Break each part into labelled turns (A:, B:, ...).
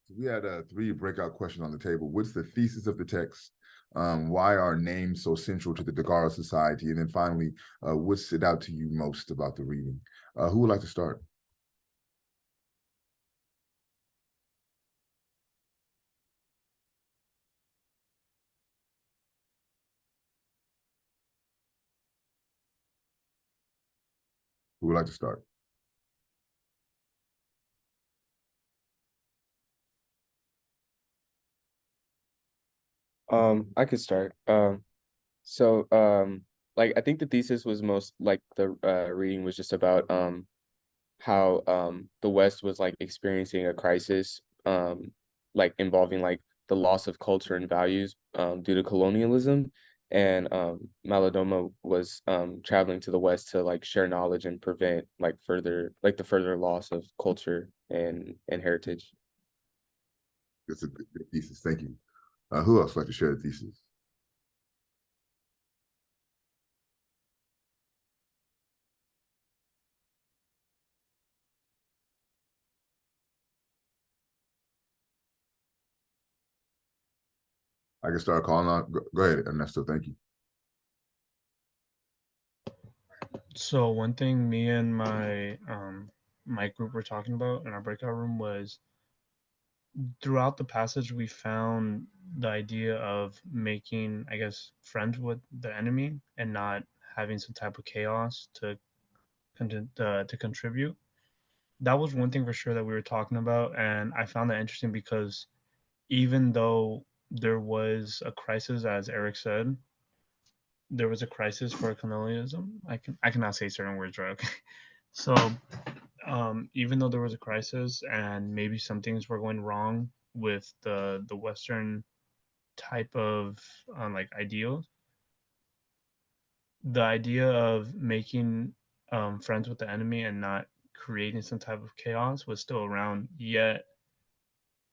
A: We had three breakout questions on the table. What's the thesis of the text? Why are names so central to the Dagara Society? And then finally, what stood out to you most about the reading? Who would like to start? Who would like to start?
B: I could start. So like I think the thesis was most like the reading was just about how the West was like experiencing a crisis like involving like the loss of culture and values due to colonialism, and Malidoma was traveling to the West to like share knowledge and prevent like the further loss of culture and heritage.
A: That's a good thesis. Thank you. Who else would like to share the thesis? I can start calling on. Go ahead, Ernesto. Thank you.
C: So one thing me and my group were talking about in our breakout room was throughout the passage we found the idea of making, I guess, friends with the enemy and not having some type of chaos to contribute. That was one thing for sure that we were talking about, and I found that interesting because even though there was a crisis, as Eric said, there was a crisis for colonialism. I cannot say certain words, right? Okay. So even though there was a crisis and maybe some things were going wrong with the Western type of like ideals, the idea of making friends with the enemy and not creating some type of chaos was still around. Yet,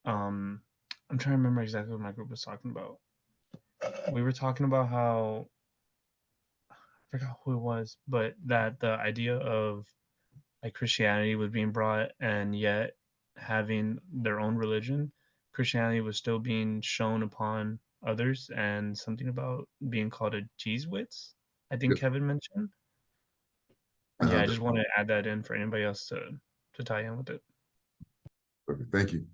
C: um, I'm trying to remember exactly what my group was talking about. We were talking about how I forgot who it was, but that the idea of like Christianity was being brought, and yet having their own religion, Christianity was still being shown upon others, and something about being called a Jesuits, I think
A: Yes.
C: Kevin mentioned. Yeah, I just wanted to add that in for anybody else to tie in with it.
A: Perfect. Thank you.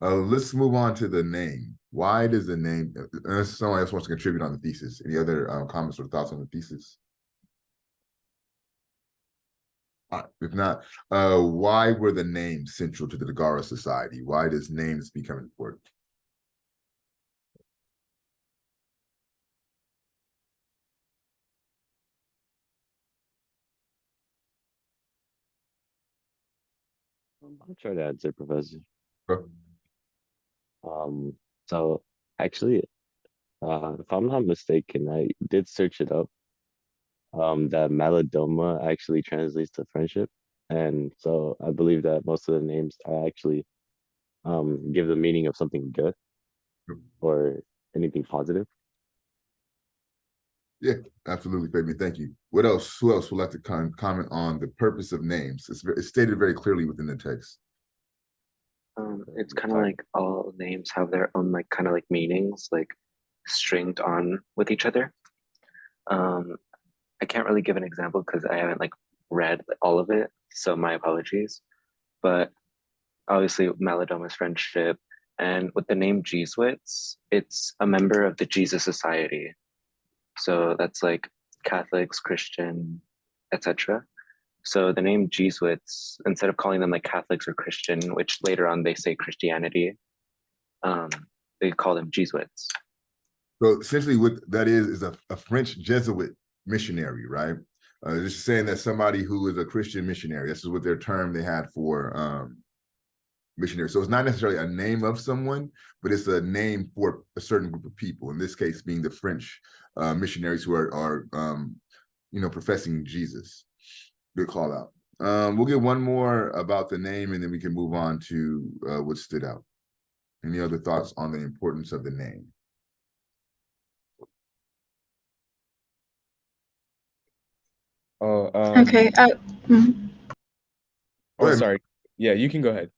A: Let's move on to the name. Why does the name, unless someone else wants to contribute on the thesis, any other comments or thoughts on the thesis? All right. If not, why were the names central to the Dagara Society? Why does names become important?
D: I'll try to answer, Professor.
A: Sure.
D: Um, so actually, if I'm not mistaken, I did search it up. That Malidoma actually translates to friendship, and so I believe that most of the names are actually give the meaning of something good or anything positive.
A: Yeah, absolutely, Fabian. Thank you. What else? Who else would like to comment on the purpose of names? It's stated very clearly within the text.
E: It's kind of like all names have their own like kind of like meanings, like stringed on with each other. Um, I can't really give an example because I haven't like read all of it, so my apologies. But obviously, Malidoma's friendship, and with the name Jesuits, it's a member of the Jesus Society. So that's like Catholics, Christian, etc. So the name Jesuits, instead of calling them like Catholics or Christian, which later on they say Christianity, um, they call them Jesuits.
A: So essentially, what that is a French Jesuit missionary, right? Just saying that somebody who is a Christian missionary. This is what their term they had for missionary. So it's not necessarily a name of someone, but it's a name for a certain group of people. In this case, being the French missionaries who are professing Jesus. Good call out. We'll get one more about the name, and then we can move on to what stood out. Any other thoughts on the importance of the name?
B: Oh,
F: Okay.
B: oh, sorry. Yeah, you can go ahead.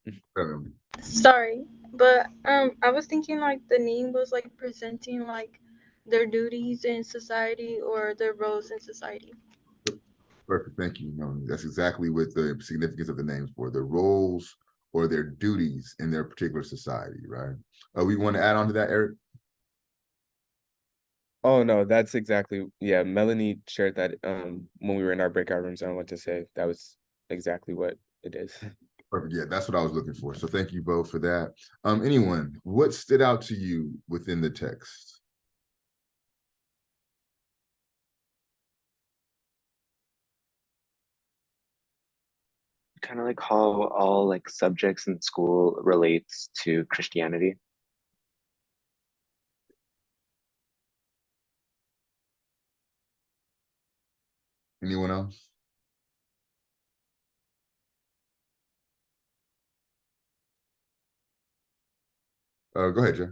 F: Sorry. But I was thinking like the name was like presenting like their duties in society or their roles in society.
A: Perfect, thank you. No, that's exactly what the significance of the names for, the roles or their duties in their particular society, right? We want to add on to that, Eric?
B: Oh no, that's exactly, yeah, Melanie shared that when we were in our breakout rooms. I don't know what to say. That was exactly what it is.
A: Perfect, yeah, that's what I was looking for. So thank you both for that. Anyone, what stood out to you within the text?
E: Kind of like how all like subjects in school relates to Christianity.
A: Anyone else? Go ahead, Jay.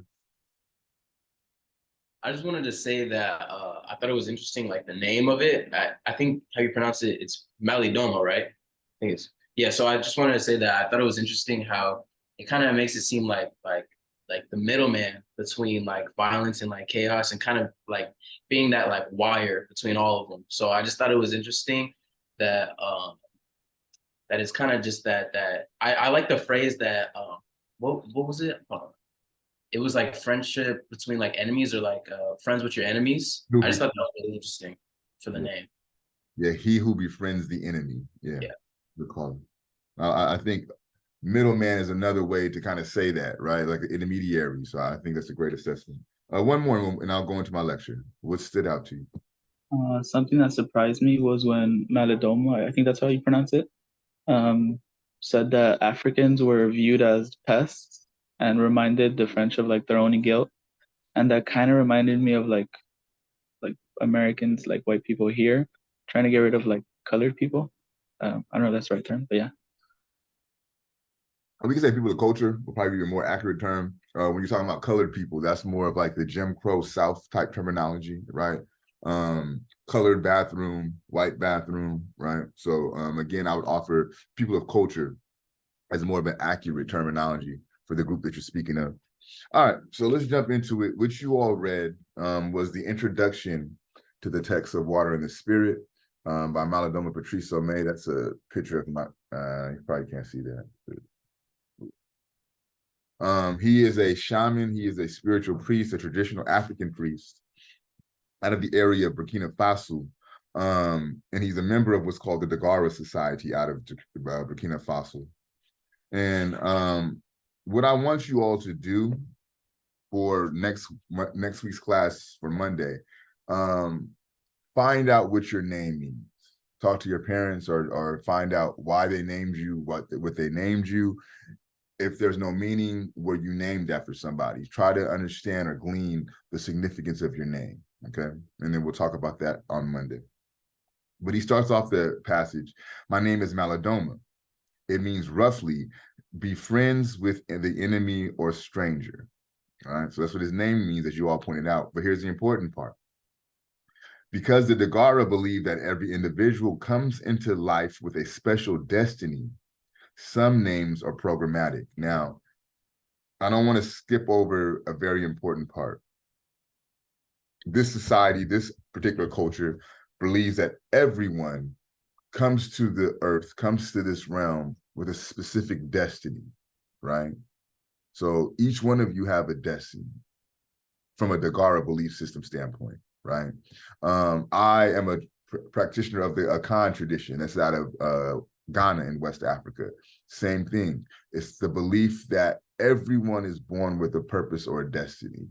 G: I just wanted to say that I thought it was interesting, like the name of it. I think how you pronounce it, it's Malidoma, right? I think it's yeah. So I just wanted to say that I thought it was interesting how it kind of makes it seem like the middleman between like violence and like chaos, and kind of like being that like wire between all of them. So I just thought it was interesting that that it's kind of just that I like the phrase that what was it? It was like friendship between like enemies, or like friends with your enemies. I just thought that was really interesting for the name.
A: Yeah, he who befriends the enemy. Yeah,
G: Yeah.
A: good call. I think middleman is another way to kind of say that, right? Like an intermediary. So I think that's a great assessment. One more, and I'll go into my lecture. What stood out to you?
H: Something that surprised me was when Malidoma, I think that's how you pronounce it, said that Africans were viewed as pests and reminded the French of like their own guilt. And that kind of reminded me of like Americans, like white people here, trying to get rid of like colored people. I don't know if that's the right term, but yeah.
A: We can say people of culture will probably be a more accurate term. When you're talking about colored people, that's more of like the Jim Crow South type terminology, right? Colored bathroom, white bathroom, right? So again, I would offer people of culture as more of an accurate terminology for the group that you're speaking of. All right, so let's jump into it. What you all read was the introduction to the text of Water and the Spirit by Malidoma Patrice Somé. That's a picture of my, you probably can't see that. He is a shaman. He is a spiritual priest, a traditional African priest out of the area of Burkina Faso. And he's a member of what's called the Dagara Society out of Burkina Faso. And what I want you all to do for next week's class for Monday, find out what your name means. Talk to your parents or find out why they named you, what they named you. If there's no meaning, were you named after somebody? Try to understand or glean the significance of your name, okay? And then we'll talk about that on Monday. But he starts off the passage, my name is Malidoma. It means roughly, be friends with the enemy or stranger, all right? So that's what his name means, as you all pointed out. But here's the important part. Because the Dagara believe that every individual comes into life with a special destiny, some names are programmatic. Now, I don't want to skip over a very important part. This society, this particular culture, believes that everyone comes to the earth, comes to this realm with a specific destiny, right? So each one of you have a destiny from a Dagara belief system standpoint, right? I am a practitioner of the Akan tradition that's out of Ghana in West Africa. Same thing. It's the belief that everyone is born with a purpose or a destiny.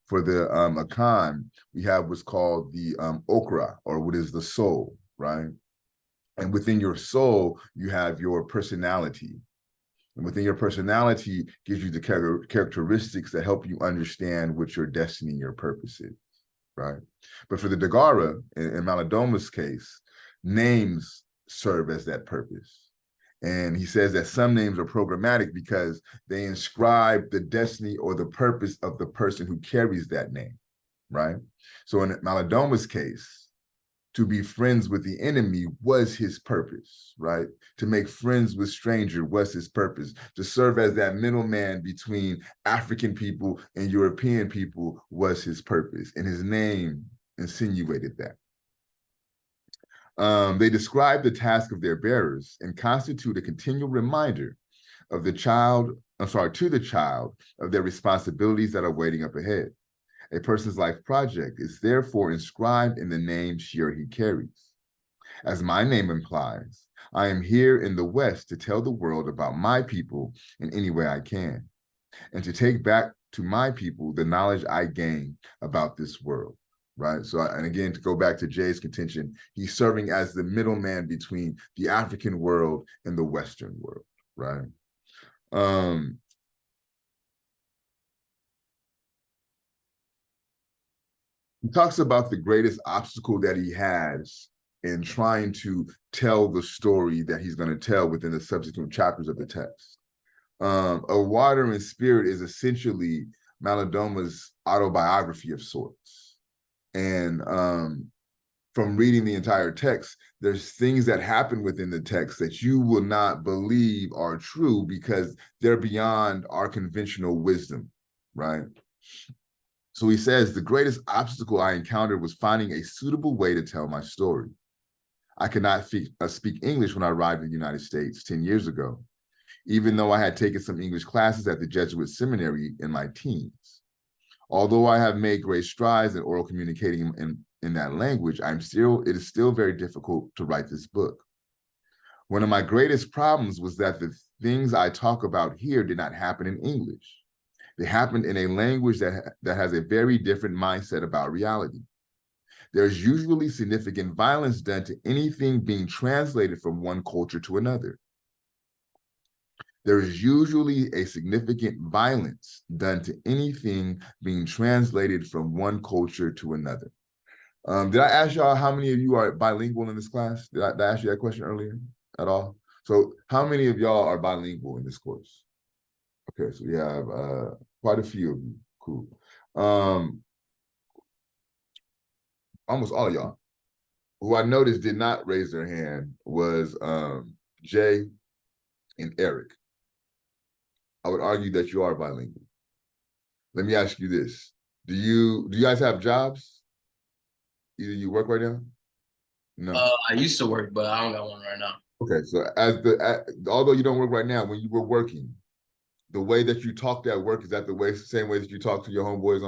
A: For the Akan, we have what's called the okra, or what is the soul, right? And within your soul, you have your personality. And within your personality gives you the characteristics that help you understand what your destiny, your purpose is, right? But for the Dagara, in Malidoma's case, names serve as that purpose. And he says that some names are programmatic because they inscribe the destiny or the purpose of the person who carries that name, right? So in Malidoma's case, to be friends with the enemy was his purpose, right? To make friends with stranger was his purpose. To serve as that middleman between African people and European people was his purpose. And his name insinuated that. They describe the task of their bearers and constitute a continual reminder of the child, to the child of their responsibilities that are waiting up ahead. A person's life project is therefore inscribed in the name she or he carries. As my name implies, I am here in the West to tell the world about my people in any way I can, and to take back to my people the knowledge I gain about this world, right? So, and again, to go back to Jay's contention, he's serving as the middleman between the African world and the Western world, right? He talks about the greatest obstacle that he has in trying to tell the story that he's going to tell within the subsequent chapters of the text. A Water and Spirit is essentially Malidoma's autobiography of sorts. And from reading the entire text, there's things that happen within the text that you will not believe are true because they're beyond our conventional wisdom, right? So he says, the greatest obstacle I encountered was finding a suitable way to tell my story. I could not speak English when I arrived in the United States 10 years ago, even though I had taken some English classes at the Jesuit seminary in my teens. Although I have made great strides in oral communicating in that language, it is still very difficult to write this book. One of my greatest problems was that the things I talk about here did not happen in English. They happened in a language that has a very different mindset about reality. There's usually significant violence done to anything being translated from one culture to another. There is usually a significant violence done to anything being translated from one culture to another. Did I ask y'all how many of you are bilingual in this class? Did I ask you that question earlier at all? So how many of y'all are bilingual in this course? Okay, so we have quite a few of you. Cool. Almost all of y'all. Who I noticed did not raise their hand was Jay and Eric. I would argue that you are bilingual. Let me ask you this. Do you guys have jobs? Either you work right now? No.
G: I used to work, but I don't got one right now.
A: Okay, so although you don't work right now, when you were working, the way that you talked at work, is that the same way that you talk to your homeboys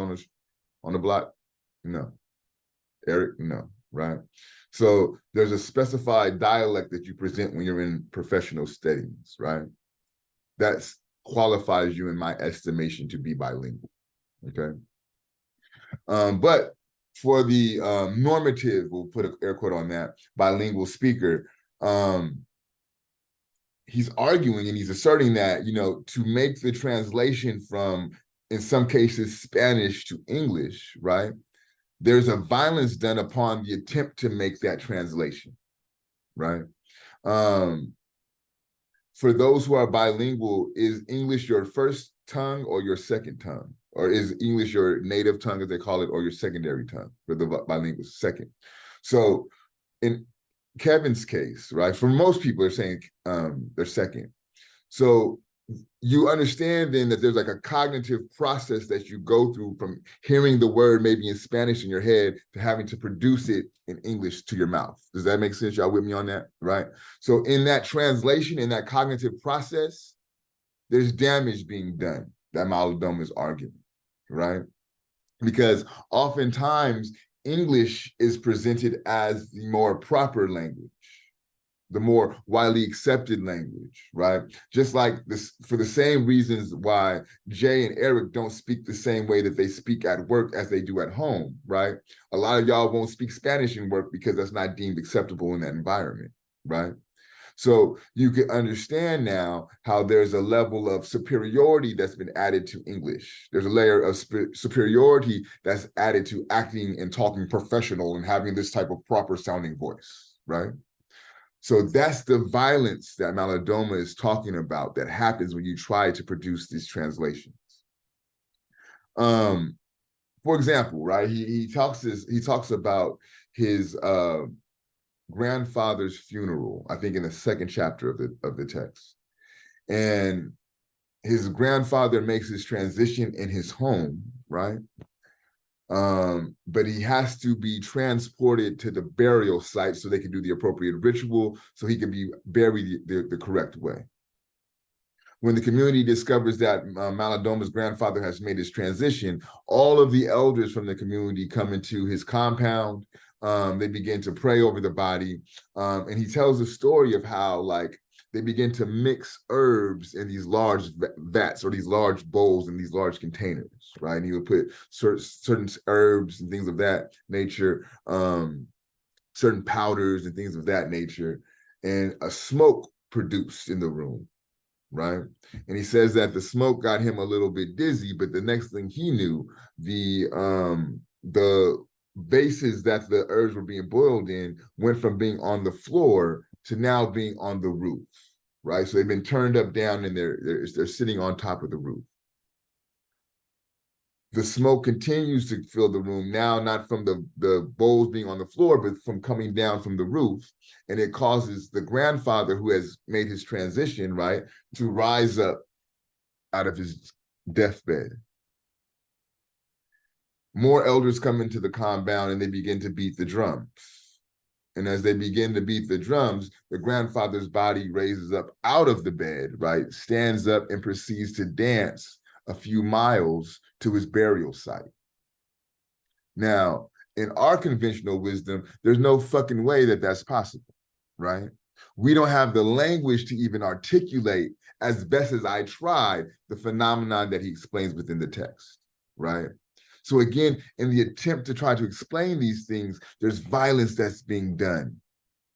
A: on the block? No. Eric, no, right? So there's a specified dialect that you present when you're in professional settings, right? That qualifies you, in my estimation, to be bilingual, okay? But for the normative, we'll put an air quote on that, bilingual speaker, he's arguing and he's asserting that, to make the translation from, in some cases, Spanish to English, right? There's a violence done upon the attempt to make that translation, right? For those who are bilingual, is English your first tongue or your second tongue? Or is English your native tongue, as they call it, or your secondary tongue for the bilingual? Second. So in Kevin's case, right, for most people, they're saying they're second. So you understand then that there's like a cognitive process that you go through from hearing the word maybe in Spanish in your head to having to produce it in English to your mouth. Does that make sense? Y'all with me on that, right? So in that translation, in that cognitive process, there's damage being done that Malidoma is arguing, right? Because oftentimes English is presented as the more proper language, the more widely accepted language, right? Just like this, for the same reasons why Jay and Eric don't speak the same way that they speak at work as they do at home, right? A lot of y'all won't speak Spanish in work because that's not deemed acceptable in that environment, right? So you can understand now how there's a level of superiority that's been added to English. There's a layer of superiority that's added to acting and talking professional and having this type of proper sounding voice, right? So that's the violence that Malidoma is talking about that happens when you try to produce these translations. For example, right, he talks about, his grandfather's funeral, I think in the second chapter of the text. And his grandfather makes his transition in his home, right? But he has to be transported to the burial site so they can do the appropriate ritual so he can be buried the correct way. When the community discovers that Maladoma's grandfather has made his transition, all of the elders from the community come into his compound. They begin to pray over the body. And he tells a story of how, like, they begin to mix herbs in these large vats or these large bowls in these large containers, right? And he would put certain herbs and things of that nature, certain powders and things of that nature, and a smoke produced in the room, right? And he says that the smoke got him a little bit dizzy, but the next thing he knew, the vases that the herbs were being boiled in went from being on the floor to now being on the roof, right? So they've been turned up, down, and they're sitting on top of the roof. The smoke continues to fill the room, now not from the bowls being on the floor, but from coming down from the roof. And it causes the grandfather who has made his transition, right, to rise up out of his deathbed. More elders come into the compound and they begin to beat the drums. And as they begin to beat the drums, the grandfather's body raises up out of the bed, right, stands up and proceeds to dance a few miles to his burial site. Now, in our conventional wisdom, there's no fucking way that that's possible, right? We don't have the language to even articulate, as best as I tried, the phenomenon that he explains within the text, right? So again, in the attempt to try to explain these things, there's violence that's being done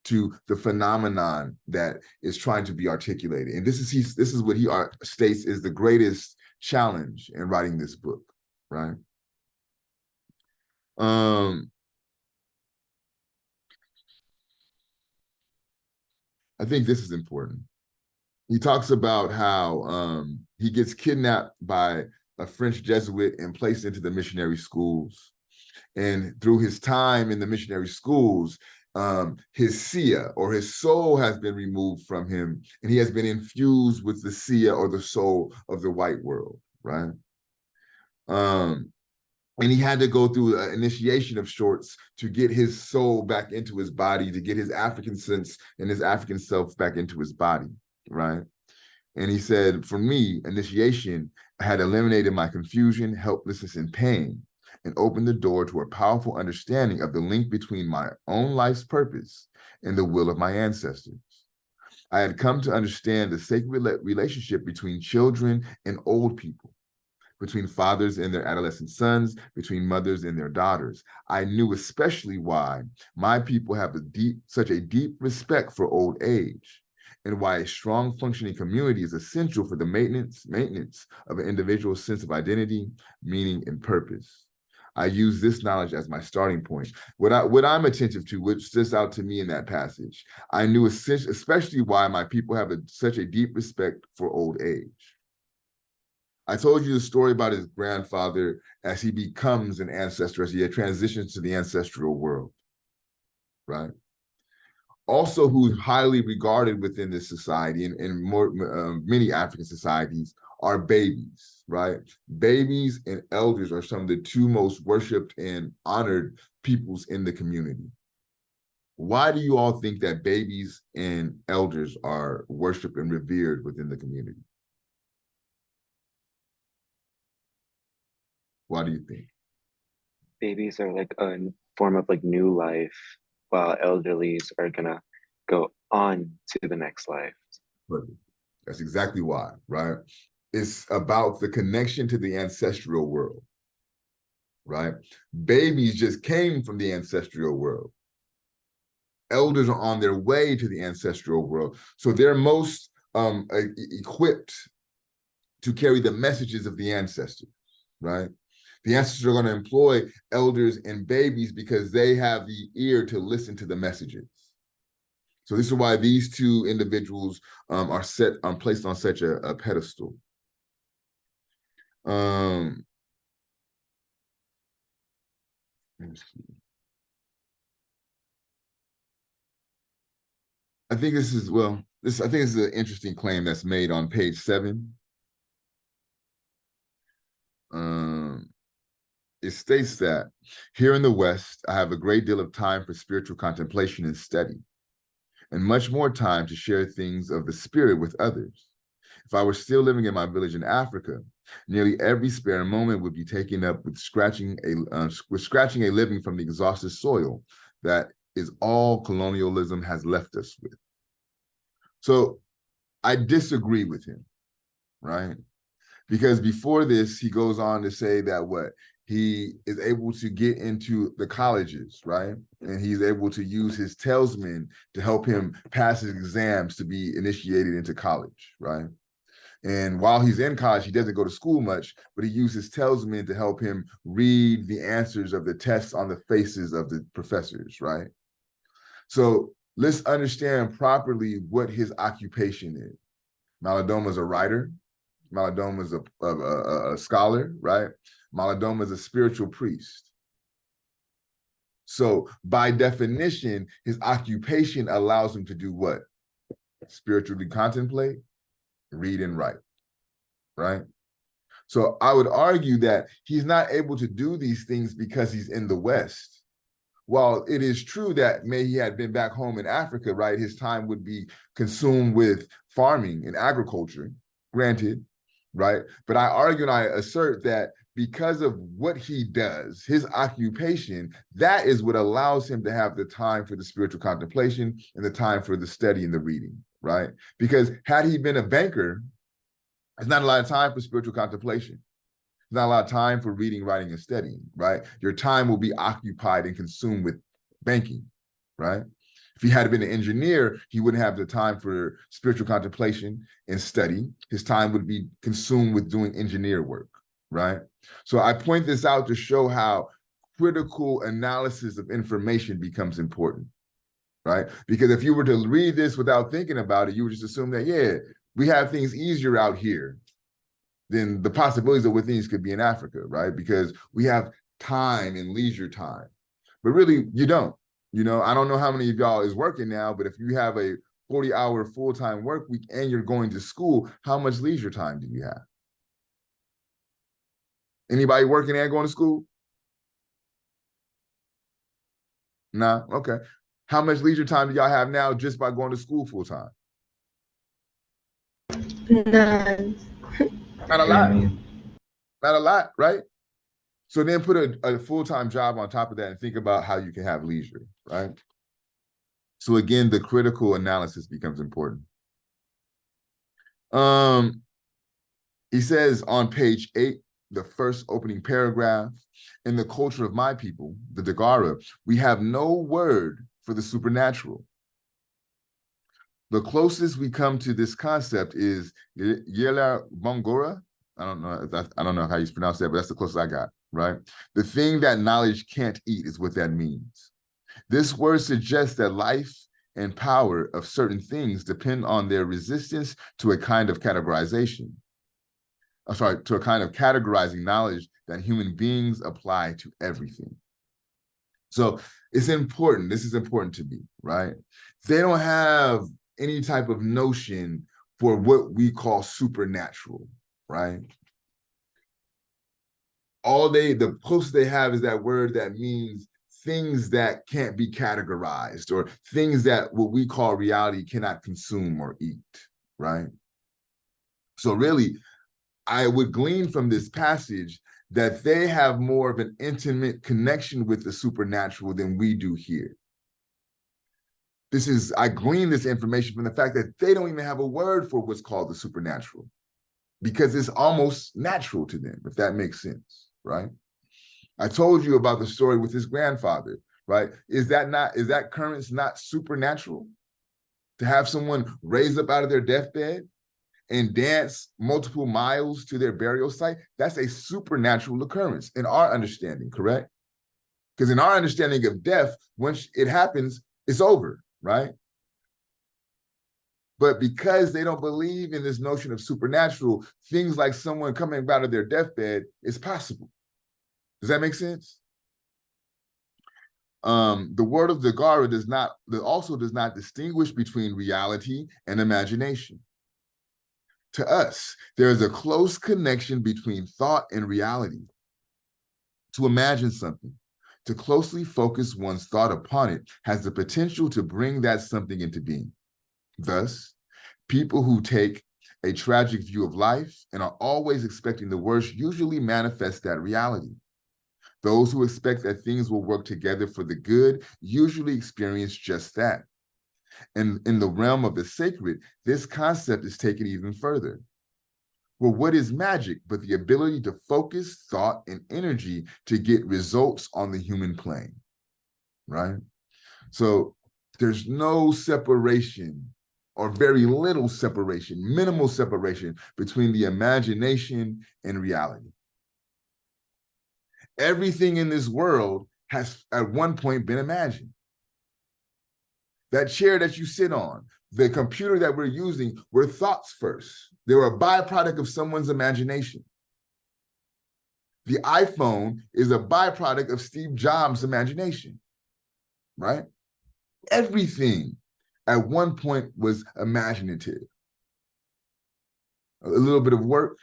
A: to the phenomenon that is trying to be articulated. And this is what he states is the greatest challenge in writing this book, right? I think this is important. He talks about how he gets kidnapped by a French Jesuit and placed into the missionary schools. And through his time in the missionary schools, his Sia, or his soul, has been removed from him, and he has been infused with the Sia, or the soul of the white world, right? And he had to go through an initiation of sorts to get his soul back into his body, to get his African sense and his African self back into his body, right? And he said, for me, initiation had eliminated my confusion, helplessness, and pain, and opened the door to a powerful understanding of the link between my own life's purpose and the will of my ancestors. I had come to understand the sacred relationship between children and old people, between fathers and their adolescent sons, between mothers and their daughters. I knew especially why my people have such a deep respect for old age, and why a strong functioning community is essential for the maintenance of an individual's sense of identity, meaning, and purpose. I use this knowledge as my starting point. What I'm attentive to, which sticks out to me in that passage, I knew especially why my people have such a deep respect for old age. I told you the story about his grandfather as he becomes an ancestor, as he transitions to the ancestral world, right? Also, who's highly regarded within this society and many African societies are babies, right? Babies and elders are some of the two most worshipped and honored peoples in the community. Why do you all think that babies and elders are worshipped and revered within the community? Why do you think?
E: Babies are like a form of like new life, while elderlies are gonna go on to the next life.
A: Perfect. That's exactly why, right? It's about the connection to the ancestral world, right? Babies just came from the ancestral world. Elders are on their way to the ancestral world. So they're most equipped to carry the messages of the ancestors, right? The ancestors are going to employ elders and babies because they have the ear to listen to the messages. So this is why these two individuals are placed on such a pedestal. Let me see. I think this is, well, I think this is an interesting claim that's made on page 7. It states that here in the West, I have a great deal of time for spiritual contemplation and study, and much more time to share things of the spirit with others. If I were still living in my village in Africa, nearly every spare moment would be taken up with scratching a living from the exhausted soil that is all colonialism has left us with. So I disagree with him, right? Because before this, he goes on to say that what he is able to get into the colleges, right? And he's able to use his talesmen to help him pass his exams to be initiated into college, right? And while he's in college, he doesn't go to school much, but he uses talesmen to help him read the answers of the tests on the faces of the professors, right? So let's understand properly what his occupation is. Malidoma is a writer. Malidoma is a scholar, right? Malidoma is a spiritual priest. So by definition, his occupation allows him to do what? Spiritually contemplate, read and write, right? So I would argue that he's not able to do these things because he's in the West. While it is true that he had been back home in Africa, right, his time would be consumed with farming and agriculture, granted, right? But I argue and I assert that because of what he does, his occupation, that is what allows him to have the time for the spiritual contemplation and the time for the study and the reading, right? Because had he been a banker, there's not a lot of time for spiritual contemplation. There's not a lot of time for reading, writing, and studying, right? Your time will be occupied and consumed with banking, right? If he had been an engineer, he wouldn't have the time for spiritual contemplation and study. His time would be consumed with doing engineer work, right? So I point this out to show how critical analysis of information becomes important, right? Because if you were to read this without thinking about it, you would just assume that, yeah, we have things easier out here than the possibilities of what things could be in Africa, right? Because we have time and leisure time. But really, you don't. You know, I don't know how many of y'all is working now, but if you have a 40-hour full-time work week and you're going to school, how much leisure time do you have? Anybody working and going to school? Nah, okay. How much leisure time do y'all have now just by going to school full-time?
F: None.
A: Not a lot. Not a lot, right? So then put a full-time job on top of that and think about how you can have leisure, right? So again, the critical analysis becomes important. He says on page 8, the first opening paragraph, in the culture of my people, the Dagara, we have no word for the supernatural. The closest we come to this concept is Yela Bongora. I don't know how you pronounce that, but that's the closest I got, right? The thing that knowledge can't eat is what that means. This word suggests that life and power of certain things depend on their resistance to a kind of categorization. To a kind of categorizing knowledge that human beings apply to everything. So it's important. This is important to me, right? They don't have any type of notion for what we call supernatural, right? The closest they have is that word that means things that can't be categorized or things that what we call reality cannot consume or eat, right? So really, I would glean from this passage that they have more of an intimate connection with the supernatural than we do here. I glean this information from the fact that they don't even have a word for what's called the supernatural because it's almost natural to them, if that makes sense, right? I told you about the story with his grandfather, right? Is that occurrence not supernatural? To have someone raise up out of their deathbed and dance multiple miles to their burial site, that's a supernatural occurrence in our understanding, correct? Because in our understanding of death, once it happens, it's over, right? But because they don't believe in this notion of supernatural, things like someone coming out of their deathbed is possible. Does that make sense? The word of Dagara also does not distinguish between reality and imagination. To us, there is a close connection between thought and reality. To imagine something, to closely focus one's thought upon it, has the potential to bring that something into being. Thus, people who take a tragic view of life and are always expecting the worst usually manifest that reality. Those who expect that things will work together for the good usually experience just that. And in the realm of the sacred, this concept is taken even further. Well, what is magic but the ability to focus thought and energy to get results on the human plane, right? So there's no separation, or very little separation, minimal separation between the imagination and reality. Everything in this world has at one point been imagined. That chair that you sit on, the computer that we're using, were thoughts first. They were a byproduct of someone's imagination. The iPhone is a byproduct of Steve Jobs' imagination, right? Everything at one point was imaginative. A little bit of work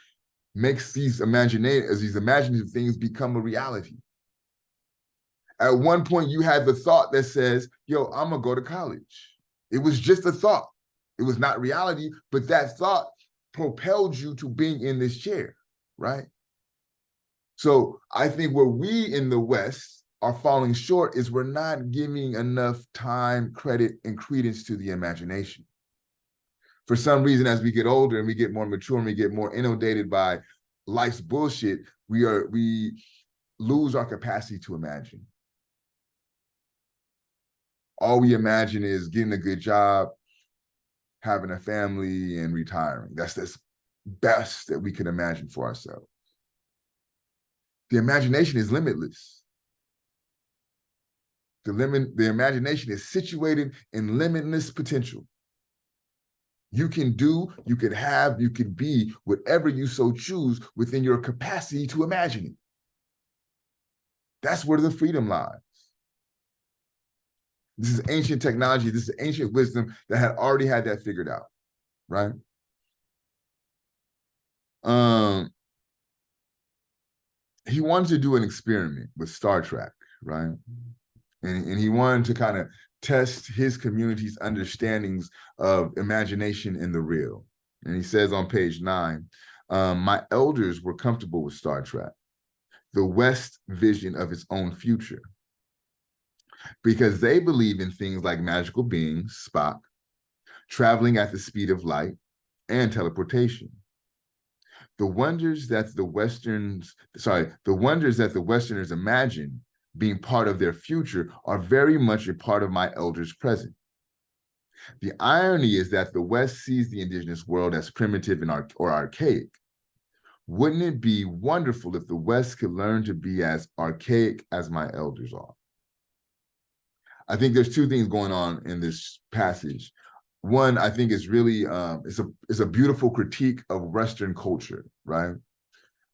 A: makes these imaginative things become a reality. At one point, you had the thought that says, yo, I'm gonna go to college. It was just a thought. It was not reality, but that thought propelled you to being in this chair, right? So I think where we in the West are falling short is we're not giving enough time, credit, and credence to the imagination. For some reason, as we get older and we get more mature and we get more inundated by life's bullshit, we lose our capacity to imagine. All we imagine is getting a good job, having a family, and retiring. That's the best that we can imagine for ourselves. The imagination is limitless. The imagination is situated in limitless potential. You can do, you can have, you can be whatever you so choose within your capacity to imagine it. That's where the freedom lies. This is ancient technology. This is ancient wisdom that had already had that figured out, right? He wanted to do an experiment with Star Trek, right? And he wanted to kind of test his community's understandings of imagination and the real. And he says on page 9, my elders were comfortable with Star Trek, the West vision of its own future, because they believe in things like magical beings, Spock, traveling at the speed of light, and teleportation. The wonders that the Westerners imagine being part of their future are very much a part of my elders' present. The irony is that the West sees the indigenous world as primitive and or archaic. Wouldn't it be wonderful if the West could learn to be as archaic as my elders are? I think there's two things going on in this passage. One, I think is really, it's a beautiful critique of Western culture, right?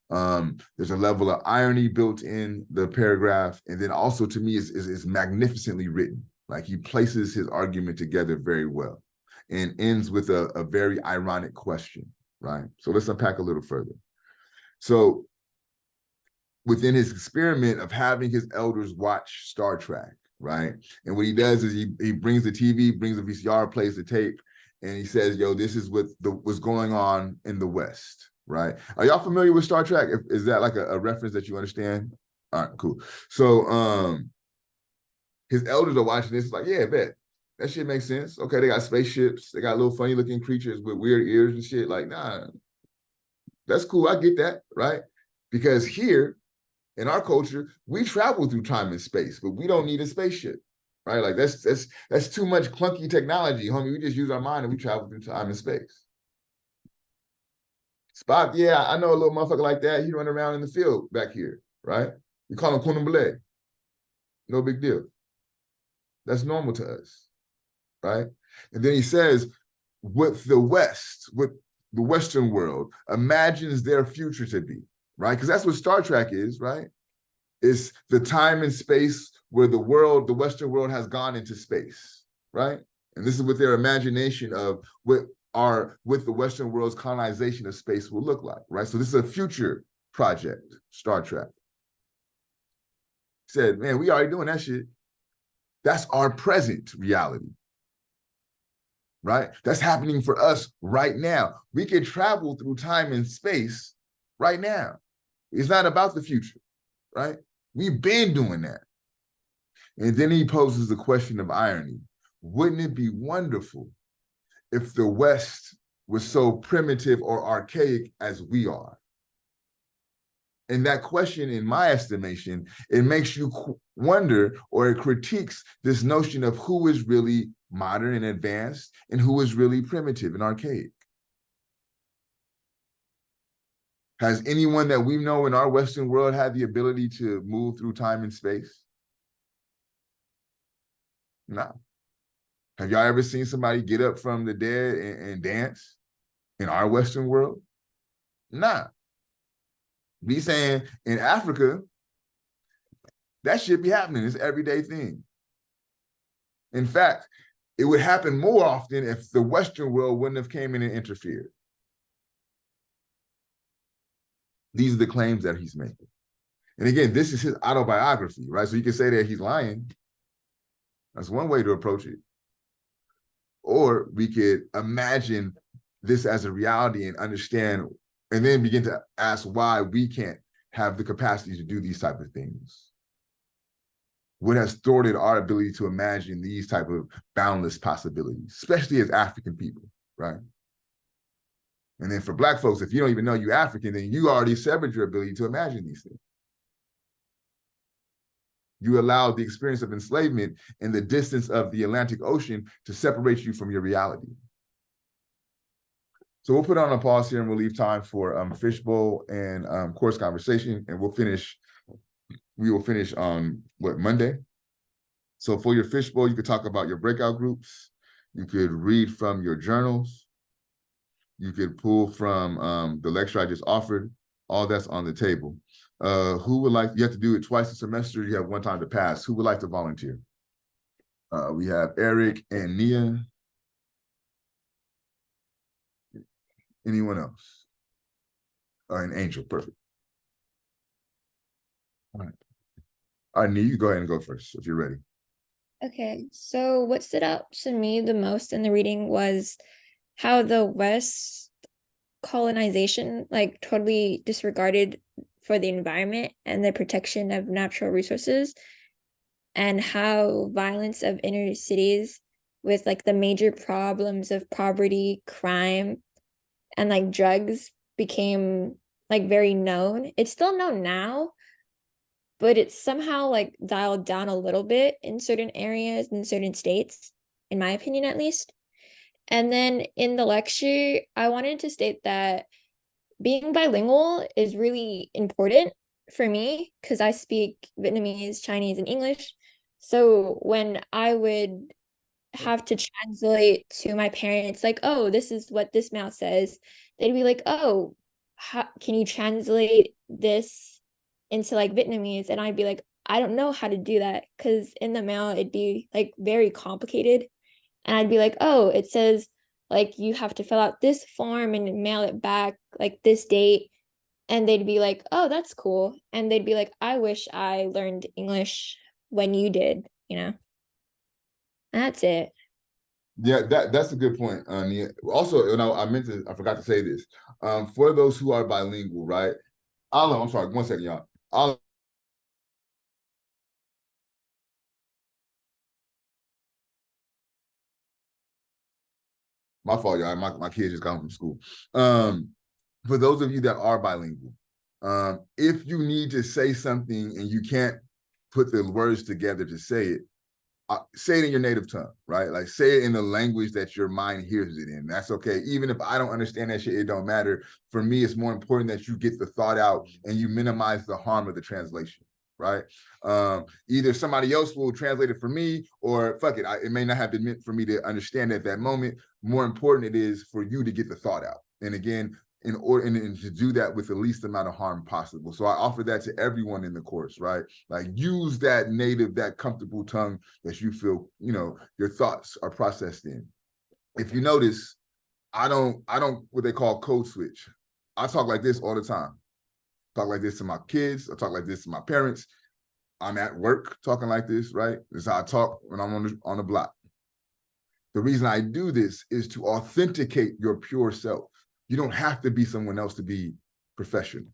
A: There's a level of irony built in the paragraph. And then also to me is magnificently written. Like he places his argument together very well and ends with a very ironic question, right? So let's unpack a little further. So within his experiment of having his elders watch Star Trek, right? And what he does is he brings the TV, brings a VCR, plays the tape, and he says, yo, this is what's going on in the West, right? Are y'all familiar with Star Trek? Is that like a reference that you understand? All right, cool. So his elders are watching this, like, yeah, bet. That shit makes sense. Okay, they got spaceships, they got little funny looking creatures with weird ears and shit. Like, nah, that's cool. I get that, right? Because here, in our culture, we travel through time and space, but we don't need a spaceship, right? Like that's too much clunky technology, homie. We just use our mind and we travel through time and space. Spock, yeah, I know a little motherfucker like that. He run around in the field back here, right? We call him Kunumbale. No big deal. That's normal to us, right? And then he says, what the Western world imagines their future to be, right? Because that's what Star Trek is, right? It's the time and space where the Western world has gone into space, right? And this is what their imagination of what the Western world's colonization of space will look like, right? So this is a future project, Star Trek. Said, man, we already doing that shit. That's our present reality, right? That's happening for us right now. We can travel through time and space right now. It's not about the future, right? We've been doing that. And then he poses the question of irony. Wouldn't it be wonderful if the West was so primitive or archaic as we are? And that question, in my estimation, it makes you wonder, or it critiques this notion of who is really modern and advanced and who is really primitive and archaic. Has anyone that we know in our Western world had the ability to move through time and space? No. Have y'all ever seen somebody get up from the dead and dance in our Western world? Nah. Be saying in Africa, that should be happening. It's an everyday thing. In fact, it would happen more often if the Western world wouldn't have came in and interfered. These are the claims that he's making. And again, this is his autobiography, right? So you can say that he's lying. That's one way to approach it. Or we could imagine this as a reality and understand, and then begin to ask why we can't have the capacity to do these type of things. What has thwarted our ability to imagine these type of boundless possibilities, especially as African people, right? And then for Black folks, if you don't even know you're African, then you already severed your ability to imagine these things. You allowed the experience of enslavement and the distance of the Atlantic Ocean to separate you from your reality. So we'll put on a pause here and we'll leave time for fishbowl and course conversation, and we will finish on Monday. So for your fishbowl, you could talk about your breakout groups. You could read from your journals. You could pull from the lecture I just offered. All that's on the table. Who would like, you have to do it twice a semester. You have one time to pass. Who would like to volunteer? We have Eric and Nia. Anyone else? And Angel, perfect. All right, Nia, you go ahead and go first if you're ready.
I: Okay, so what stood out to me the most in the reading was how the West colonization like totally disregarded for the environment and the protection of natural resources, and how violence of inner cities with like the major problems of poverty, crime, and like drugs became like very known. It's still known now, but it's somehow like dialed down a little bit in certain areas, in certain states, in my opinion at least. And then in the lecture, I wanted to state that being bilingual is really important for me because I speak Vietnamese, Chinese, and English. So when I would have to translate to my parents, like, oh, this is what this mail says, they'd be like, oh, can you translate this into like Vietnamese? And I'd be like, I don't know how to do that because in the mail it'd be like very complicated. And I'd be like, oh, it says like you have to fill out this form and mail it back like this date. And they'd be like, oh, that's cool. And they'd be like, I wish I learned English when you did, you know? That's it.
A: Yeah, that's a good point. Also, you know, I forgot to say this. For those who are bilingual, right? I'm sorry, 1 second, y'all. My fault, y'all. My kids just got home from school. For those of you that are bilingual, if you need to say something and you can't put the words together to say it in your native tongue, right? Like say it in the language that your mind hears it in. That's okay. Even if I don't understand that shit, it don't matter. For me, it's more important that you get the thought out and you minimize the harm of the translation, right? Either somebody else will translate it for me, or fuck it, it may not have been meant for me to understand at that moment. More important it is for you to get the thought out. And again, in order and to do that with the least amount of harm possible. So I offer that to everyone in the course, right? Like use that native, that comfortable tongue that you feel, your thoughts are processed in. If you notice, I don't what they call code switch. I talk like this all the time. Talk like this to my kids. I talk like this to my parents. I'm at work talking like this, right? This is how I talk when I'm on the block. The reason I do this is to authenticate your pure self. You don't have to be someone else to be professional.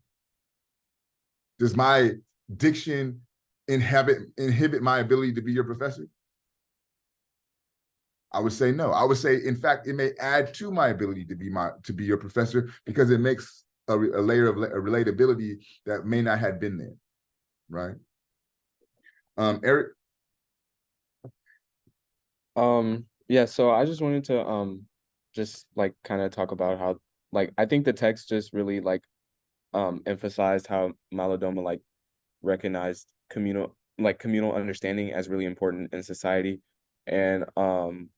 A: Does my diction inhibit my ability to be your professor? I would say no. I would say, in fact, it may add to my ability to be your professor, because it makes a layer of relatability that may not have been there, right? Eric?
B: Yeah, so I just wanted to just like kind of talk about how, like, I think the text just really like emphasized how Malidoma like recognized communal understanding as really important in society. And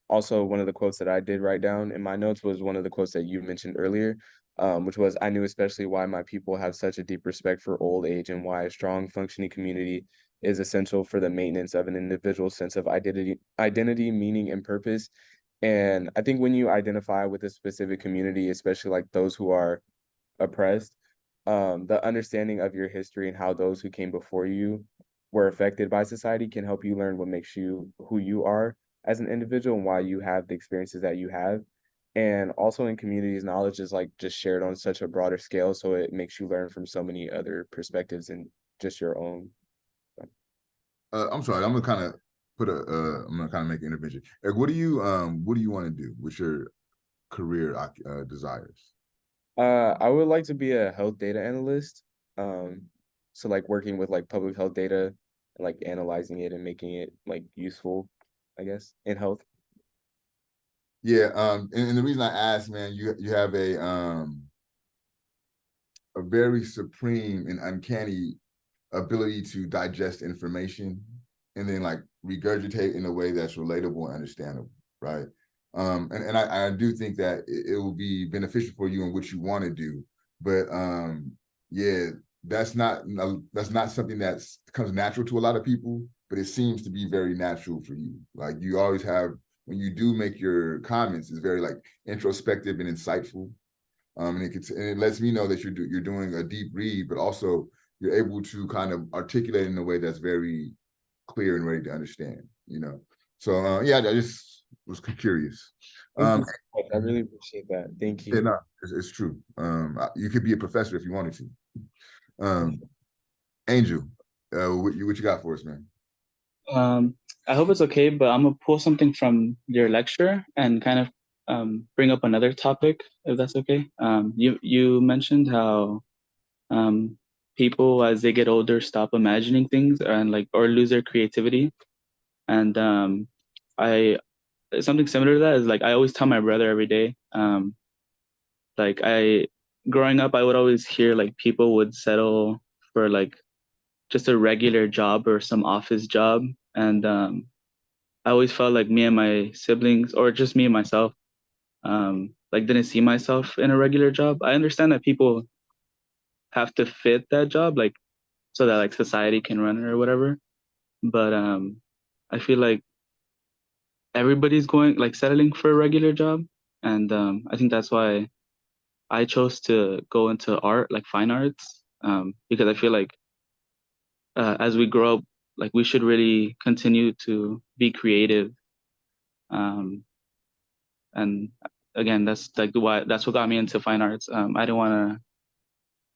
B: also one of the quotes that I did write down in my notes was one of the quotes that you mentioned earlier, which was, "I knew especially why my people have such a deep respect for old age, and why a strong functioning community is essential for the maintenance of an individual's sense of identity, meaning, and purpose." And I think when you identify with a specific community, especially like those who are oppressed, the understanding of your history and how those who came before you were affected by society can help you learn what makes you who you are as an individual and why you have the experiences that you have. And also in communities, knowledge is like just shared on such a broader scale, so it makes you learn from so many other perspectives and just your own.
A: I'm sorry, I'm gonna kind of make an intervention. Eric, what do you want to do with your career desires?
B: I would like to be a health data analyst. So like working with like public health data and like analyzing it and making it like useful, I guess, in health.
A: Yeah, and the reason I asked, man, you have a very supreme and uncanny ability to digest information and then like regurgitate in a way that's relatable and understandable, right? And I do think that it will be beneficial for you in what you want to do, but yeah, that's not something that comes natural to a lot of people, but it seems to be very natural for you. Like you always have, when you do make your comments, it's very like introspective and insightful. And it lets me know that you're doing a deep read, but also you're able to kind of articulate in a way that's very clear and ready to understand, So yeah, I just was curious.
B: Thank you so much. I really appreciate that. Thank you.
A: Yeah, no, it's true. You could be a professor if you wanted to. Angel, what you got for us, man?
H: I hope it's okay, but I'm gonna pull something from your lecture and kind of bring up another topic, if that's okay. You mentioned how people as they get older stop imagining things and or lose their creativity, and I something similar to that is like I always tell my brother every day. Growing up, I would always hear like people would settle for like just a regular job or some office job, and I always felt like me and my siblings, or just me and myself, like didn't see myself in a regular job. I understand that people have to fit that job, like so that like society can run it or whatever. But I feel like everybody's going like settling for a regular job, and I think that's why I chose to go into art, like fine arts, because I feel like as we grow up, like we should really continue to be creative. And again, that's that's what got me into fine arts. I didn't want to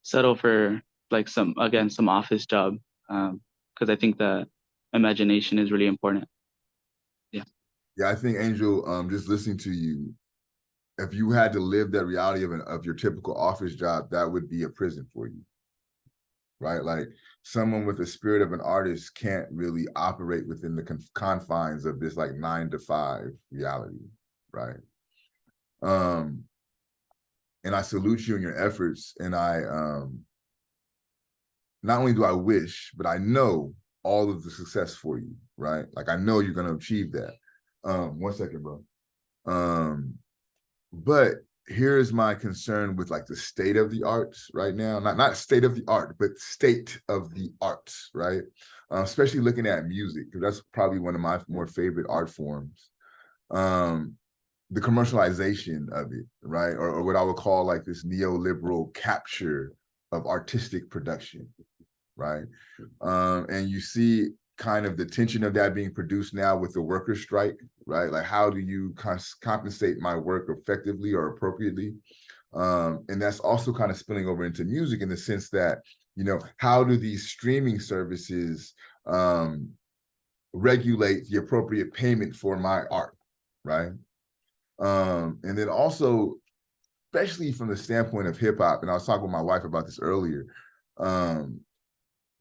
H: settle for like some office job, because I think that imagination is really important.
A: Yeah, I think Angel, just listening to you, if you had to live that reality of your typical office job, that would be a prison for you, right? Like someone with the spirit of an artist can't really operate within the confines of this like 9-to-5 reality, right? And I salute you in your efforts, and I not only do I wish, but I know all of the success for you, right? Like I know you're gonna achieve that. One second, bro. But here's my concern with like the state of the arts right now. Not state of the art, but state of the arts, right? Especially looking at music, because that's probably one of my more favorite art forms. The commercialization of it, right? Or what I would call like this neoliberal capture of artistic production, right? And you see kind of the tension of that being produced now with the worker strike, right? Like, how do you compensate my work effectively or appropriately? And that's also kind of spilling over into music in the sense that, you know, how do these streaming services regulate the appropriate payment for my art, right? And then also, especially from the standpoint of hip hop, and I was talking with my wife about this earlier,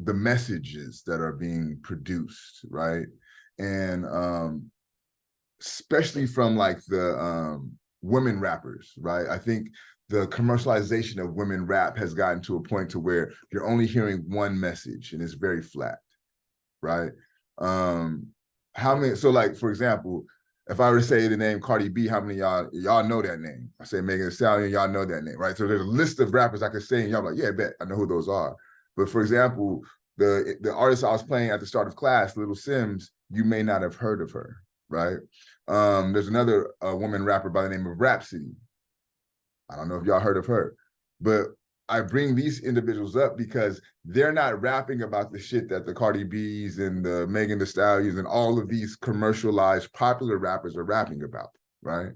A: the messages that are being produced, right? And especially from like the women rappers, right? I think the commercialization of women rap has gotten to a point to where you're only hearing one message and it's very flat, right? How many, so like, for example, if I were to say the name Cardi B, how many of y'all know that name? I say Megan Thee Stallion, y'all know that name, right? So there's a list of rappers I could say, and y'all like, yeah, I bet I know who those are. But for example, the artist I was playing at the start of class, Little Sims, you may not have heard of her, right? There's another woman rapper by the name of Rhapsody. I don't know if y'all heard of her, but I bring these individuals up because they're not rapping about the shit that the Cardi B's and the Megan Thee Stallions and all of these commercialized popular rappers are rapping about, right?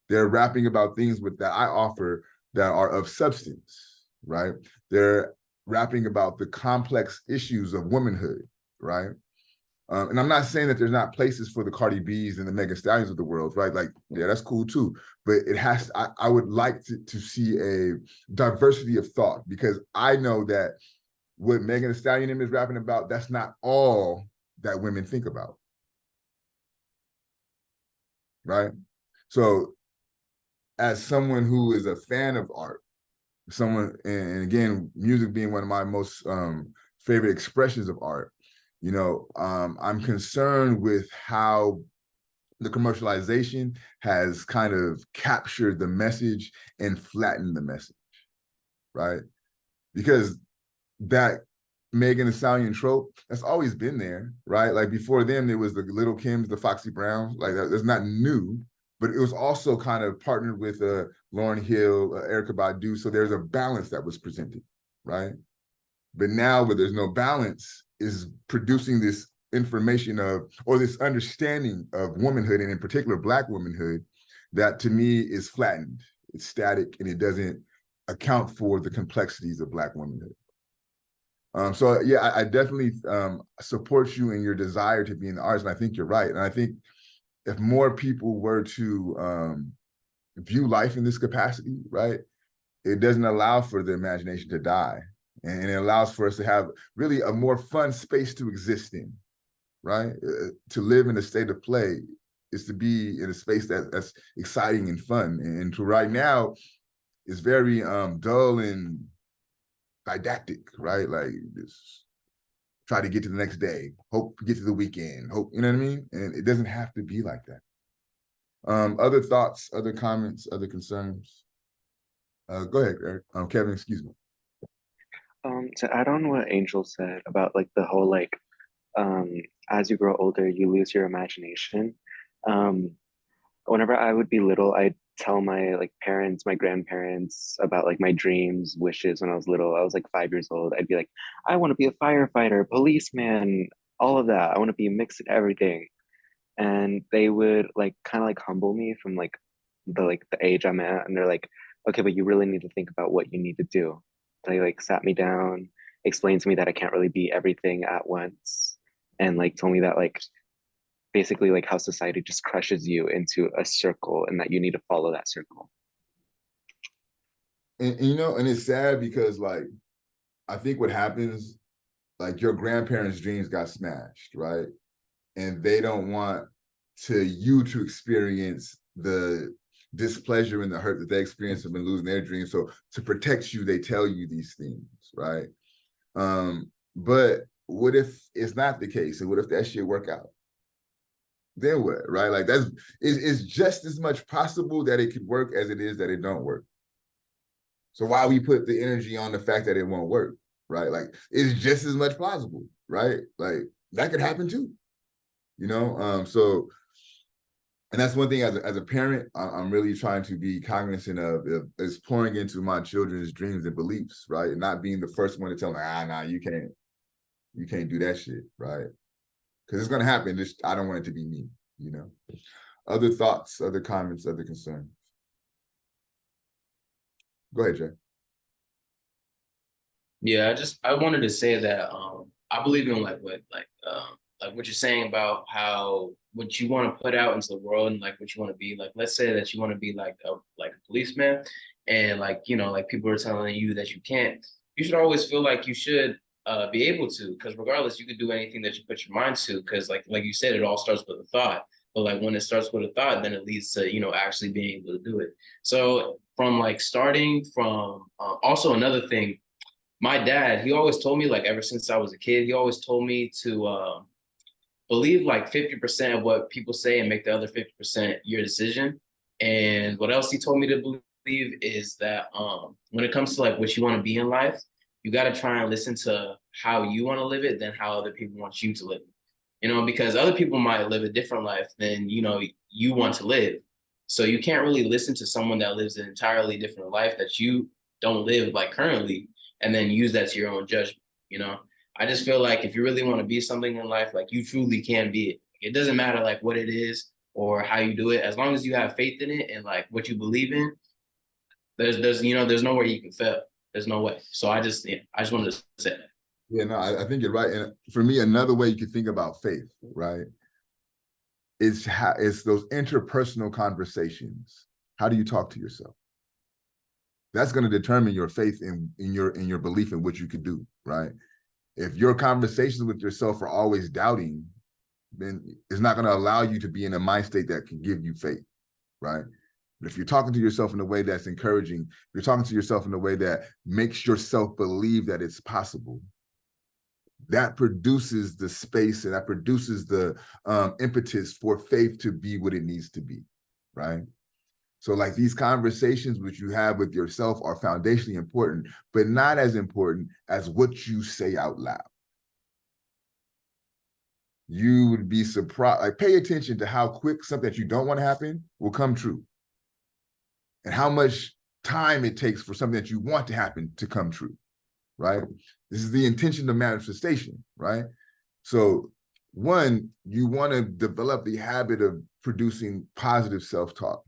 A: They're rapping about things that I offer that are of substance, right? They're rapping about the complex issues of womanhood, right? And I'm not saying that there's not places for the Cardi B's and the Megan Stallions of the world, right? Like, yeah, that's cool too. But it has, I would like to see a diversity of thought, because I know that what Megan Thee Stallion is rapping about, that's not all that women think about, right? So as someone who is a fan of art, someone, and again, music being one of my most favorite expressions of art, you know, I'm concerned with how the commercialization has kind of captured the message and flattened the message, right? Because that Megan Thee Stallion trope, that's always been there, right? Like before them, there was the Little Kims, the Foxy Browns, like that's not new, but it was also kind of partnered with Lauryn Hill, Erykah Badu, so there's a balance that was presented, right? But now where there's no balance is producing this information of, or this understanding of womanhood, and in particular Black womanhood, that to me is flattened, it's static, and it doesn't account for the complexities of Black womanhood. So yeah, I definitely support you in your desire to be in the arts, and I think you're right. And I think if more people were to view life in this capacity, right, it doesn't allow for the imagination to die. And it allows for us to have really a more fun space to exist in, right? To live in a state of play is to be in a space that's exciting and fun. And to right now, it's very dull and didactic, right? Like just try to get to the next day, hope to get to the weekend, hope, you know what I mean? And it doesn't have to be like that. Other thoughts, other comments, other concerns? Go ahead, Eric. Kevin, excuse me.
E: To add on what Angel said about like the whole like as you grow older you lose your imagination. Whenever I would be little, I'd tell my like parents, my grandparents about like my dreams, wishes when I was little. I was like 5 years old. I'd be like, I want to be a firefighter, policeman, all of that. I want to be mixed in everything. And they would like kind of like humble me from like the age I'm at, and they're like, okay, but you really need to think about what you need to do. They like sat me down, explained to me that I can't really be everything at once, and like told me that like basically like how society just crushes you into a circle and that you need to follow that circle.
A: And you know, and it's sad because like I think what happens, like your grandparents' dreams got smashed, right? And they don't want you to experience the displeasure and the hurt that they experience when losing their dreams. So to protect you, they tell you these things, right? But what if it's not the case? And what if that shit work out? then what, right? Like it's just as much possible that it could work as it is that it don't work. So why we put the energy on the fact that it won't work, right? Like it's just as much plausible, right? Like that could happen too, you know? So, and that's one thing as a parent, I'm really trying to be cognizant of is pouring into my children's dreams and beliefs, right? And not being the first one to tell them, nah, you can't do that shit, right? Because it's gonna happen. Just I don't want it to be me, you know. Other thoughts, other comments, other concerns. Go ahead, Jay.
G: Yeah, I wanted to say that I believe in like what you're saying about how what you want to put out into the world and like what you want to be. Like let's say that you want to be like a policeman and like you know like people are telling you that you can't. You should always feel like you should be able to, because regardless you could do anything that you put your mind to, because like you said, it all starts with a thought. But like when it starts with a thought, then it leads to, you know, actually being able to do it. So from like starting from also another thing, my dad, he always told me, like ever since I was a kid, he always told me to believe like 50% of what people say and make the other 50% your decision. And what else he told me to believe is that when it comes to like what you want to be in life, you got to try and listen to how you want to live it than how other people want you to live it. You know, because other people might live a different life than, you know, you want to live. So you can't really listen to someone that lives an entirely different life that you don't live like currently and then use that to your own judgment, you know? I just feel like if you really want to be something in life, like you truly can be it. It doesn't matter like what it is or how you do it, as long as you have faith in it and like what you believe in. There's you know there's nowhere you can fail. There's no way. So I just wanted to say that.
A: Yeah, no, I think you're right. And for me, another way you can think about faith, right, is it's those interpersonal conversations. How do you talk to yourself? That's going to determine your faith in your belief in what you could do, right? If your conversations with yourself are always doubting, then it's not going to allow you to be in a mind state that can give you faith, right? But if you're talking to yourself in a way that's encouraging, you're talking to yourself in a way that makes yourself believe that it's possible, that produces the space and that produces the impetus for faith to be what it needs to be, right? So like these conversations which you have with yourself are foundationally important, but not as important as what you say out loud. You would be surprised, like pay attention to how quick something that you don't want to happen will come true. And how much time it takes for something that you want to happen to come true, right? This is the intention of manifestation, right? So one, you want to develop the habit of producing positive self-talk.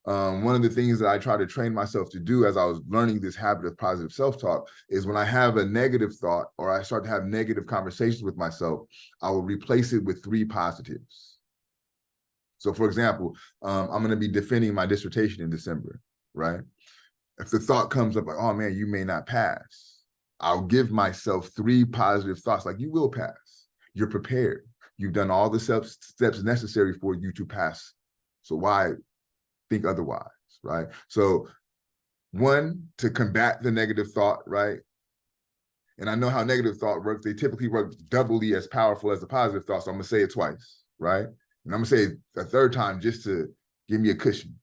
A: One of the things that I try to train myself to do as I was learning this habit of positive self-talk is when I have a negative thought or I start to have negative conversations with myself, I will replace it with 3 positives. So for example, I'm going to be defending my dissertation in December, right? If the thought comes up like, oh man, you may not pass, I'll give myself 3 positive thoughts like, you will pass. You're prepared. You've done all the steps necessary for you to pass. So why think otherwise, right? So one, to combat the negative thought, right? And I know how negative thought works. They typically work doubly as powerful as the positive thought. So I'm gonna say it twice, right? And I'm gonna say it a third time just to give me a cushion.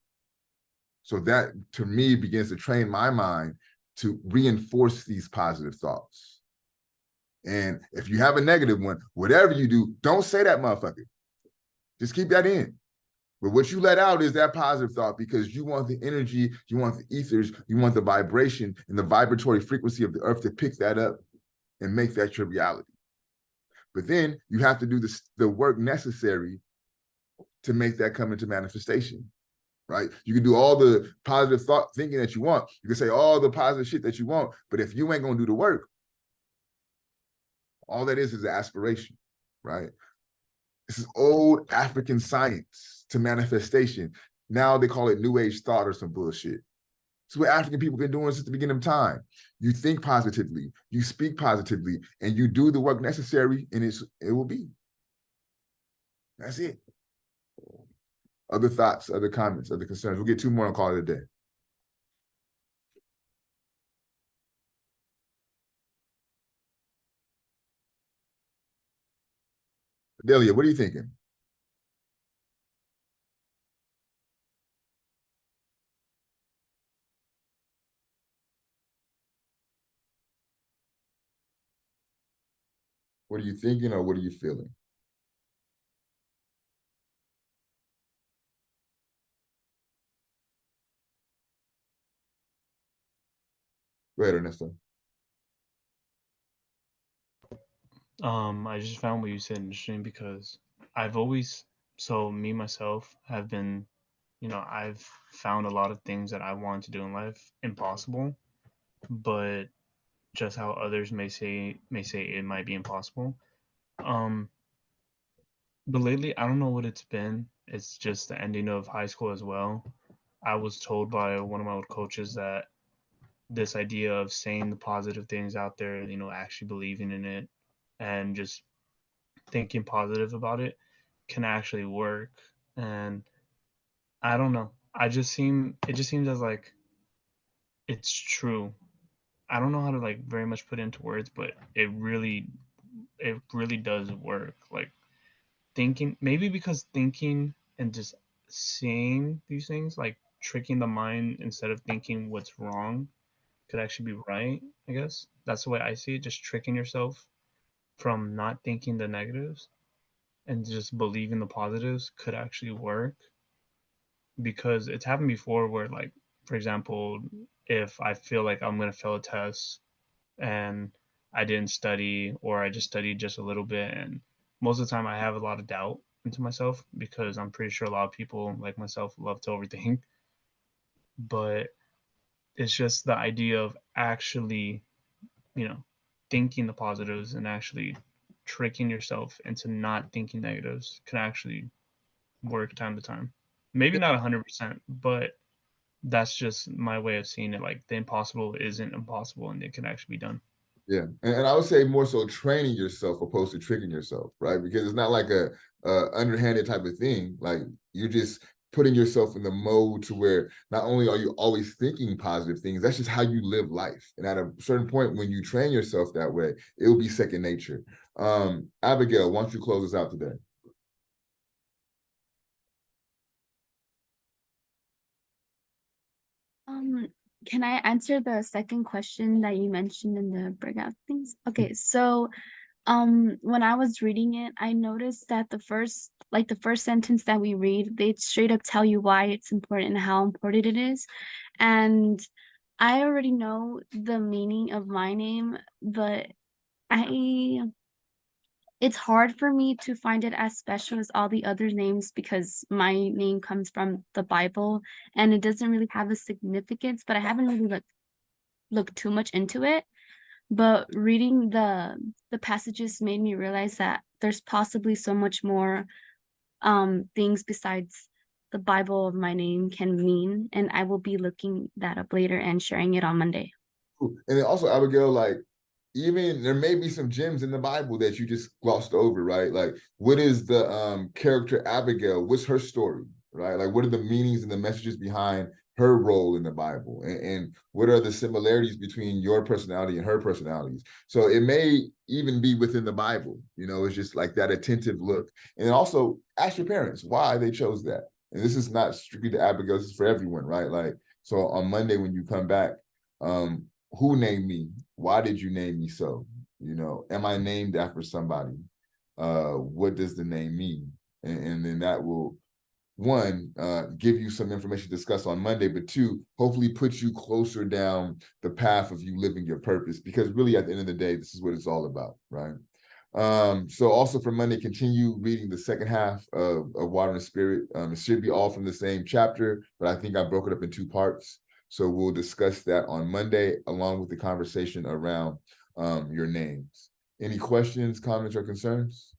A: So that to me begins to train my mind to reinforce these positive thoughts. And if you have a negative one, whatever you do, don't say that motherfucker. Just keep that in. But what you let out is that positive thought because you want the energy, you want the ethers, you want the vibration and the vibratory frequency of the earth to pick that up and make that your reality. But then you have to do the work necessary to make that come into manifestation, right? You can do all the positive thought thinking that you want. You can say all the positive shit that you want, but if you ain't gonna do the work, all that is aspiration, right? This is old African science to manifestation. Now they call it new age thought or some bullshit. It's what African people have been doing since the beginning of time. You think positively, you speak positively, and you do the work necessary, and it will be. That's it. Other thoughts, other comments, other concerns. We'll get 2 more and call it a day. Delia, what are you thinking? What are you thinking, or what are you feeling? Go ahead, Ernesto.
C: I just found what you said interesting because I've always, so me myself have been, I've found a lot of things that I want to do in life impossible, but just how others may say it might be impossible. Um, but lately I don't know what it's been. It's just the ending of high school as well. I was told by one of my old coaches that this idea of saying the positive things out there, actually believing in it and just thinking positive about it can actually work. And I don't know. It just seems as like it's true. I don't know how to like very much put into words, but it really does work. Like thinking, maybe because thinking and just seeing these things, like tricking the mind instead of thinking what's wrong could actually be right, I guess. That's the way I see it, just tricking yourself from not thinking the negatives and just believing the positives could actually work, because it's happened before where, like, for example, if I feel like I'm going to fail a test and I didn't study, or I just studied just a little bit, and most of the time I have a lot of doubt into myself because I'm pretty sure a lot of people like myself love to overthink. But it's just the idea of actually, you know, thinking the positives and actually tricking yourself into not thinking negatives can actually work time to time. Maybe not 100%, but that's just my way of seeing it. Like the impossible isn't impossible, and it can actually be done.
A: Yeah, and I would say more so training yourself opposed to tricking yourself, right? Because it's not like a underhanded type of thing. Like you're just putting yourself in the mode to where not only are you always thinking positive things, that's just how you live life. And at a certain point, when you train yourself that way, it will be second nature. Abigail, why don't you close us out today?
J: Um, can I answer the second question that you mentioned in the breakout things? Okay, so when I was reading it, I noticed that the first sentence that we read, they straight up tell you why it's important and how important it is. And I already know the meaning of my name, but I it's hard for me to find it as special as all the other names because my name comes from the Bible and it doesn't really have a significance, but I haven't really looked too much into it. But reading the passages made me realize that there's possibly so much more things besides the Bible of my name can mean, and I will be looking that up later and sharing it on Monday.
A: And then also, Abigail, like, even there may be some gems in the Bible that you just glossed over, right? Like, what is the character Abigail? What's her story, right? Like, what are the meanings and the messages behind her role in the Bible? And what are the similarities between your personality and her personalities? So it may even be within the Bible, it's just like that attentive look. And also ask your parents why they chose that. And this is not strictly to Abigail, this is for everyone, right? Like, so on Monday when you come back, who named me? Why did you name me so? Am I named after somebody? What does the name mean? And then that will, one, give you some information to discuss on Monday, but two, hopefully put you closer down the path of you living your purpose, because really at the end of the day, this is what it's all about, right? So also for Monday, continue reading the second half of Water and Spirit. It should be all from the same chapter, but I think I broke it up in two parts. So we'll discuss that on Monday, along with the conversation around your names. Any questions, comments, or concerns?